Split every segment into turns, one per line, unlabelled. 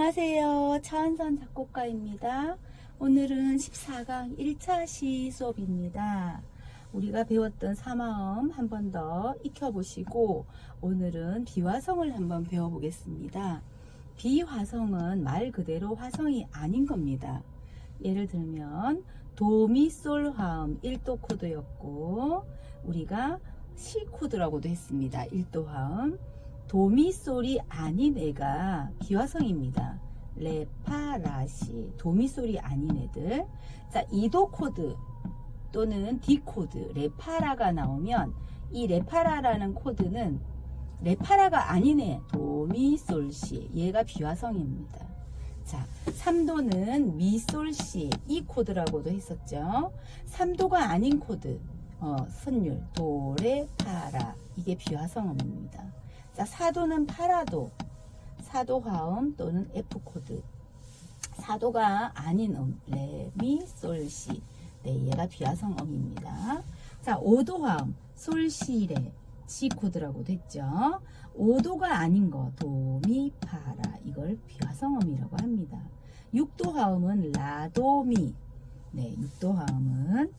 안녕하세요. 차은선 작곡가입니다. 오늘은 14강 1차 시 수업입니다. 우리가 배웠던 사마음 한 번 더 익혀보시고 오늘은 비화성을 한번 배워보겠습니다. 비화성은 말 그대로 화성이 아닌 겁니다. 예를 들면 도미솔 화음 1도 코드였고 우리가 시 코드라고도 했습니다. 1도 화음. 도미솔이 아닌 애가 비화성입니다. 레파라시 도미솔이 아닌 애들. 자, 2도 코드 또는 D 코드 레파라가 나오면 이 레파라라는 코드는 레파라가 아닌 애 도미솔시 얘가 비화성입니다. 자, 3도는 미솔시 이 코드라고도 했었죠. 3도가 아닌 코드 선율 도레파라 이게 비화성음입니다. 자, 4도는 파라도, 4도 화음 또는 F 코드. 4도가 아닌 레, 미, 솔, 시. 네, 얘가 비화성음입니다. 자, 5도 화음, 솔, 시, 레, G 코드라고도 했죠. 5도가 아닌 거, 도, 미, 파라. 이걸 비화성음이라고 합니다. 6도 화음은 라, 도, 미. 네, 6도 화음은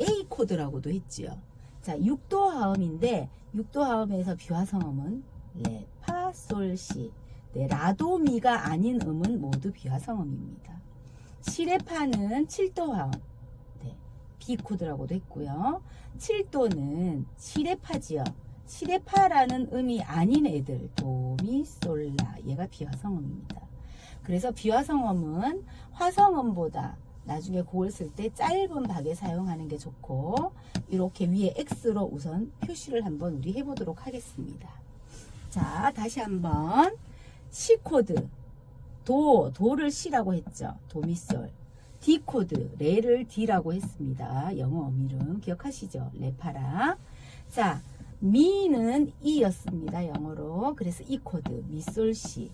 A 코드라고도 했지요. 자, 6도 화음인데 6도 화음에서 비화성음은 레, 파, 솔, 시. 네, 라도미가 아닌 음은 모두 비화성음입니다. 시레파는 7도 화음. 네, B 코드라고도 했고요. 7도는 시레파지요. 시레파라는 음이 아닌 애들 도미, 솔, 라. 얘가 비화성음입니다. 그래서 비화성음은 화성음보다 나중에 곡을 쓸 때 짧은 박에 사용하는 게 좋고 이렇게 위에 X로 우선 표시를 한번 우리 해보도록 하겠습니다. 자, 다시 한번 C 코드 도를 C라고 했죠. 도미솔. D 코드 레를 D라고 했습니다. 영어 어미름 기억하시죠? 레파라. 자, 미는 E였습니다. 영어로. 그래서 E 코드 미솔 C.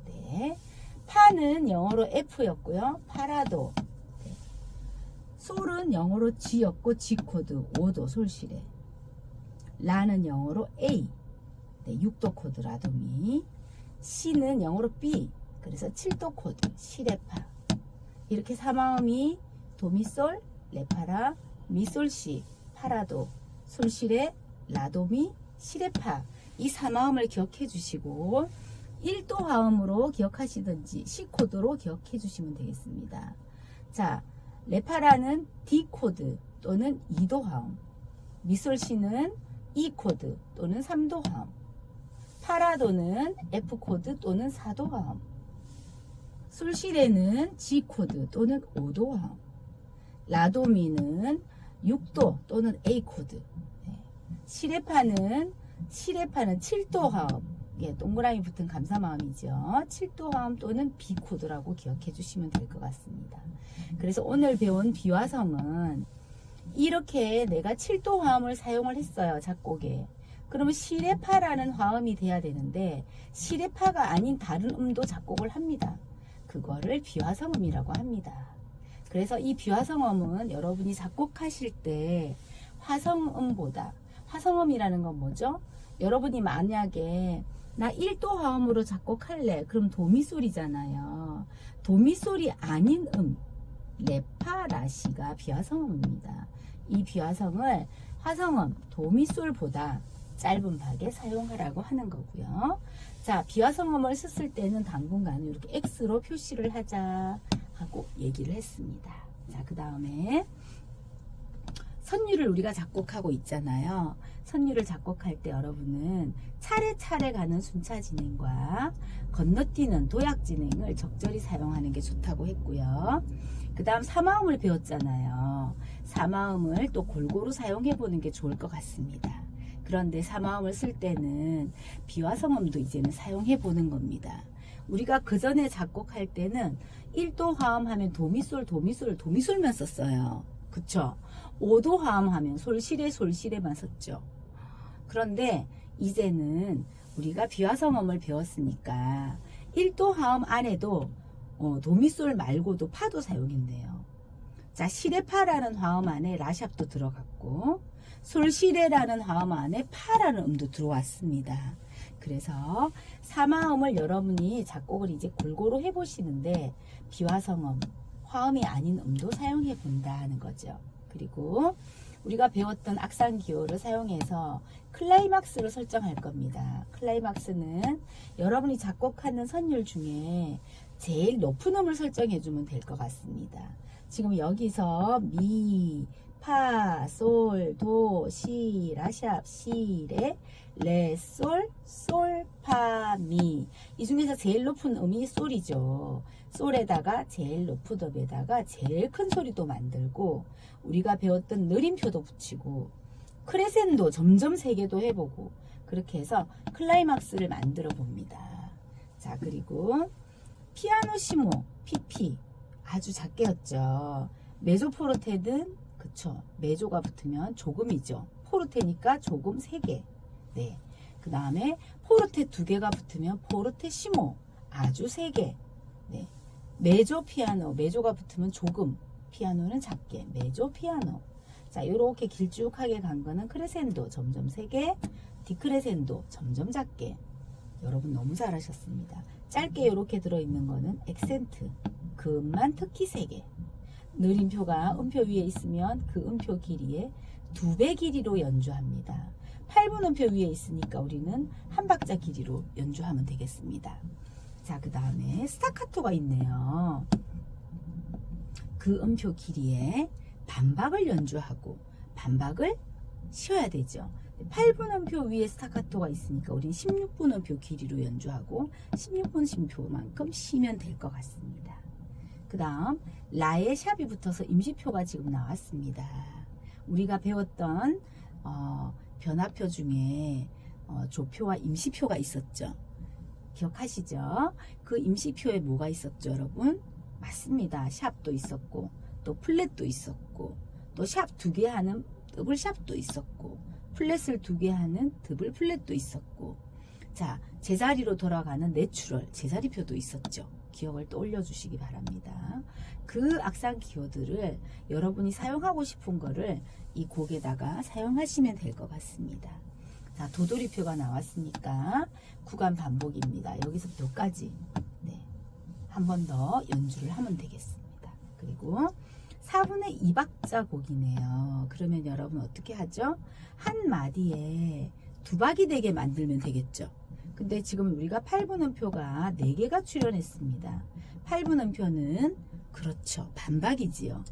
네. 파는 영어로 F였고요. 파라도. 네. 솔은 영어로 G였고 G 코드 5도 솔시레. 라는 영어로 A. 네, 6도 코드 라도미. C는 영어로 B. 그래서 7도 코드 시레파. 이렇게 사마음이 도미솔, 레파라, 미솔시, 파라도, 솔시레, 라도미, 시레파. 이 사마음을 기억해 주시고 1도 화음으로 기억하시든지 C 코드로 기억해 주시면 되겠습니다. 자, 레파라는 D 코드 또는 2도 화음. 미솔시는 E 코드 또는 3도 화음. 파라도는 F 코드 또는 4도 화음. 솔시레는 G 코드 또는 5도 화음. 라도미는 6도 또는 A 코드. 네. 시레파는 7도 화음. 예, 동그라미 붙은 감사마음이죠. 7도 화음 또는 B 코드라고 기억해 주시면 될 것 같습니다. 그래서 오늘 배운 비화성은 이렇게 내가 7도 화음을 사용을 했어요. 작곡에. 그러면 시레파라는 화음이 돼야 되는데 시레파가 아닌 다른 음도 작곡을 합니다. 그거를 비화성음이라고 합니다. 그래서 이 비화성음은 여러분이 작곡하실 때 화성음보다 화성음이라는 건 뭐죠? 여러분이 만약에 나 1도 화음으로 작곡할래. 그럼 도미솔이잖아요. 도미솔이 아닌 레파라시가 비화성음입니다. 이 비화성을 화성음 도미솔보다 짧은 박에 사용하라고 하는 거고요. 자, 비화성음을 썼을 때는 당분간 이렇게 X로 표시를 하자 하고 얘기를 했습니다. 자, 그 다음에 선율을 우리가 작곡하고 있잖아요. 선율을 작곡할 때 여러분은 차례차례 가는 순차 진행과 건너뛰는 도약 진행을 적절히 사용하는 게 좋다고 했고요. 그 다음 사마음을 배웠잖아요. 사마음을 또 골고루 사용해 보는 게 좋을 것 같습니다. 그런데 사마음을 쓸 때는 비화성음도 이제는 사용해 보는 겁니다. 우리가 그 전에 작곡할 때는 1도 화음 하면 도미솔만 썼어요. 그쵸? 5도 화음 하면 솔시레만 썼죠. 그런데 이제는 우리가 비화성음을 배웠으니까 1도 화음 안에도 도미솔 말고도 파도 사용했네요. 자, 시레파라는 화음 안에 라샵도 들어갔고 솔시레라는 화음 안에 파라는 음도 들어왔습니다. 그래서 사마음을 여러분이 작곡을 이제 골고루 해보시는데 비화성음, 화음이 아닌 음도 사용해 본다 하는 거죠. 그리고 우리가 배웠던 악상 기호를 사용해서 클라이막스를 설정할 겁니다. 클라이막스는 여러분이 작곡하는 선율 중에 제일 높은 음을 설정해 주면 될 것 같습니다. 지금 여기서 미, 파, 솔, 도, 시, 라샵, 시, 레, 솔, 솔, 파, 미. 이 중에서 제일 높은 음이 솔이죠. 솔에다가 제일 높은 음에다가 제일 큰 소리도 만들고 우리가 배웠던 느림표도 붙이고 크레센도 점점 세게도 해보고 그렇게 해서 클라이막스를 만들어 봅니다. 자, 그리고 피아노시모, PP 아주 작게 였죠. 메조포르테는 그쵸. 메조가 붙으면 조금이죠. 포르테니까 조금 3개. 네. 그 다음에 포르테 2개가 붙으면 포르테시모 아주 3개. 네. 메조 피아노, 메조가 붙으면 조금, 피아노는 작게, 메조 피아노. 자, 요렇게 길쭉하게 간 거는 크레센도 점점 3개, 디크레센도 점점 작게. 여러분 너무 잘하셨습니다. 짧게 요렇게 들어있는 거는 액센트, 그 음만 특히 3개. 느림표가 음표 위에 있으면 그 음표 길이의 2배 길이로 연주합니다. 8분 음표 위에 있으니까 우리는 한 박자 길이로 연주하면 되겠습니다. 자, 그 다음에 스타카토가 있네요. 그 음표 길이에 반박을 연주하고 반박을 쉬어야 되죠. 8분 음표 위에 스타카토가 있으니까 우린 16분 음표 길이로 연주하고 16분 심표만큼 쉬면 될 것 같습니다. 그 다음 라에 샵이 붙어서 임시표가 지금 나왔습니다. 우리가 배웠던 변화표 중에 조표와 임시표가 있었죠. 기억하시죠? 그 임시표에 뭐가 있었죠, 여러분? 맞습니다. 샵도 있었고 또 플랫도 있었고 또 샵 2개 하는 더블 샵도 있었고 플랫을 2개 하는 더블 플랫도 있었고 자, 제자리로 돌아가는 내추럴 제자리표도 있었죠. 기억을 또 올려주시기 바랍니다. 그 악상 기호들을 여러분이 사용하고 싶은 거를 이 곡에다가 사용하시면 될 것 같습니다. 자, 도돌이표가 나왔으니까 구간 반복입니다. 여기서부터 여기까지 네, 한 번 더 연주를 하면 되겠습니다. 그리고 4분의 2박자 곡이네요. 그러면 여러분 어떻게 하죠? 한 마디에 2박이 되게 만들면 되겠죠. 근데 지금 우리가 8분 음표가 4개가 출연했습니다. 8분 음표는 그렇죠. 반박이지요.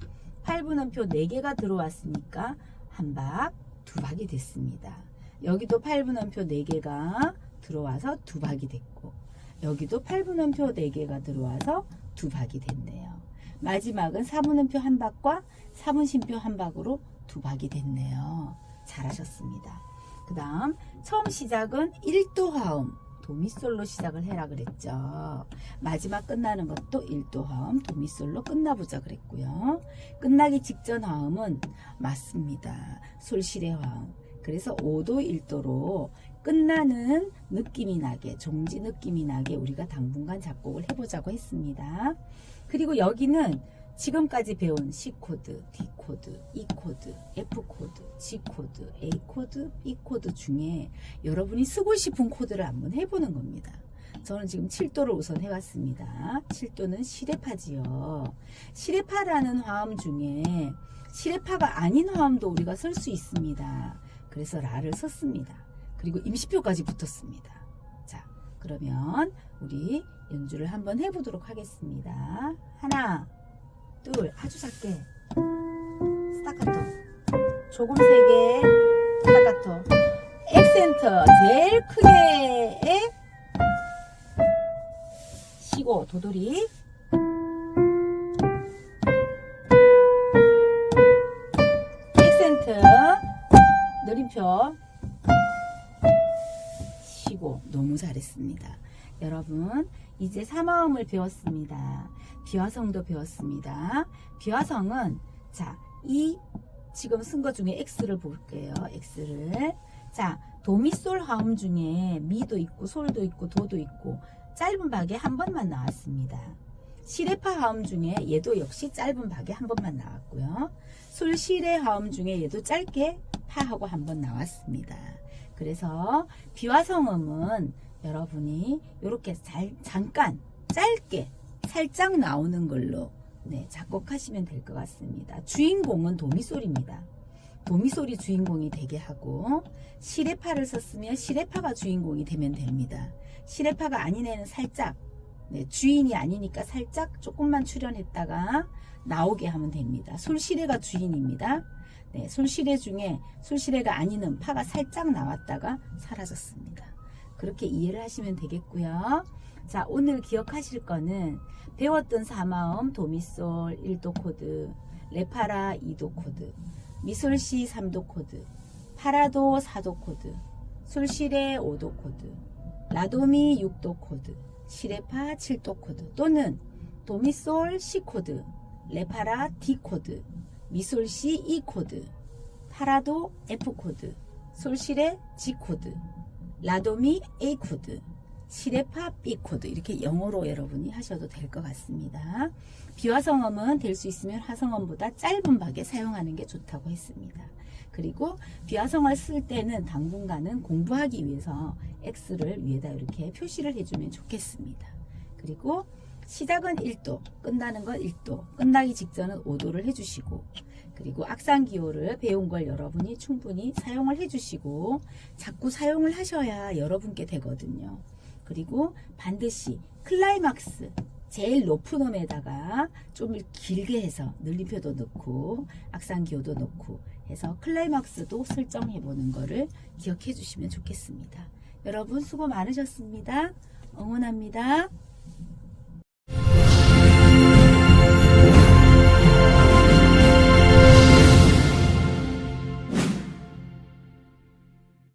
8분 음표 4개가 들어왔으니까 한 박, 2박이 됐습니다. 여기도 8분 음표 4개가 들어와서 2박이 됐고 여기도 8분 음표 4개가 들어와서 2박이 됐네요. 마지막은 4분 음표 1박과 4분 심표 1박으로 2박이 됐네요. 잘하셨습니다. 그 다음 처음 시작은 1도 화음 도미솔로 시작을 해라 그랬죠. 마지막 끝나는 것도 1도 화음 도미솔로 끝나보자 그랬고요. 끝나기 직전 화음은 맞습니다. 솔실의 화음. 그래서 5도 1도로 끝나는 느낌이 나게 종지 느낌이 나게 우리가 당분간 작곡을 해보자고 했습니다. 그리고 여기는 지금까지 배운 C코드, D코드, E코드, F코드, G코드, A코드, B코드 중에 여러분이 쓰고 싶은 코드를 한번 해보는 겁니다. 저는 지금 7도를 우선 해봤습니다. 7도는 시레파지요. 시레파라는 화음 중에 시레파가 아닌 화음도 우리가 쓸 수 있습니다. 그래서 라를 썼습니다. 그리고 임시표까지 붙었습니다. 자, 그러면 우리 연주를 한번 해보도록 하겠습니다. 하나, 둘, 아주 작게 스타카토, 조금 세게 스타카토, 액센트 제일 크게 쉬고 도돌이 액센트 느림표 쉬고. 너무 잘했습니다. 여러분 이제 사마음을 배웠습니다. 비화성도 배웠습니다. 비화성은 자, 이 지금 쓴 것 중에 X를 볼게요. X를 자, 도미솔 화음 중에 미도 있고 솔도 있고 도도 있고 짧은 박에 한 번만 나왔습니다. 시레파 화음 중에 얘도 역시 짧은 박에 한 번만 나왔고요. 솔시레 화음 중에 얘도 짧게 파하고 한번 나왔습니다. 그래서 비화성음은 여러분이 이렇게 잠깐 짧게 살짝 나오는 걸로 작곡하시면 될 것 같습니다. 주인공은 도미솔입니다. 도미솔이 주인공이 되게 하고 시레파를 썼으면 시레파가 주인공이 되면 됩니다. 시레파가 아닌 애는 살짝 주인이 아니니까 살짝 조금만 출연했다가 나오게 하면 됩니다. 솔시레가 주인입니다. 솔시레 중에 솔시레가 아닌 음파가 살짝 나왔다가 사라졌습니다. 그렇게 이해를 하시면 되겠고요. 자, 오늘 기억하실 거는 배웠던 사마음 도미솔 1도 코드, 레파라 2도 코드, 미솔시 3도 코드, 파라도 4도 코드, 솔시레 5도 코드, 라도미 6도 코드, 시레파 7도 코드, 또는 도미솔 C 코드, 레파라 D 코드, 미솔시 E 코드, 파라도 F 코드, 솔시레 G 코드, 라도미 A 코드, 시레파 B 코드, 이렇게 영어로 여러분이 하셔도 될 것 같습니다. 비화성음은 될 수 있으면 화성음보다 짧은 박에 사용하는 게 좋다고 했습니다. 그리고 비화성을 쓸 때는 당분간은 공부하기 위해서 X를 위에다 이렇게 표시를 해주면 좋겠습니다. 그리고 시작은 1도, 끝나는 건 1도, 끝나기 직전은 5도를 해주시고, 그리고 악상기호를 배운 걸 여러분이 충분히 사용을 해주시고 자꾸 사용을 하셔야 여러분께 되거든요. 그리고 반드시 클라이막스 제일 높은 음에다가 좀 길게 해서 늘림표도 넣고 악상기호도 넣고 해서 클라이막스도 설정해 보는 거를 기억해 주시면 좋겠습니다. 여러분 수고 많으셨습니다. 응원합니다.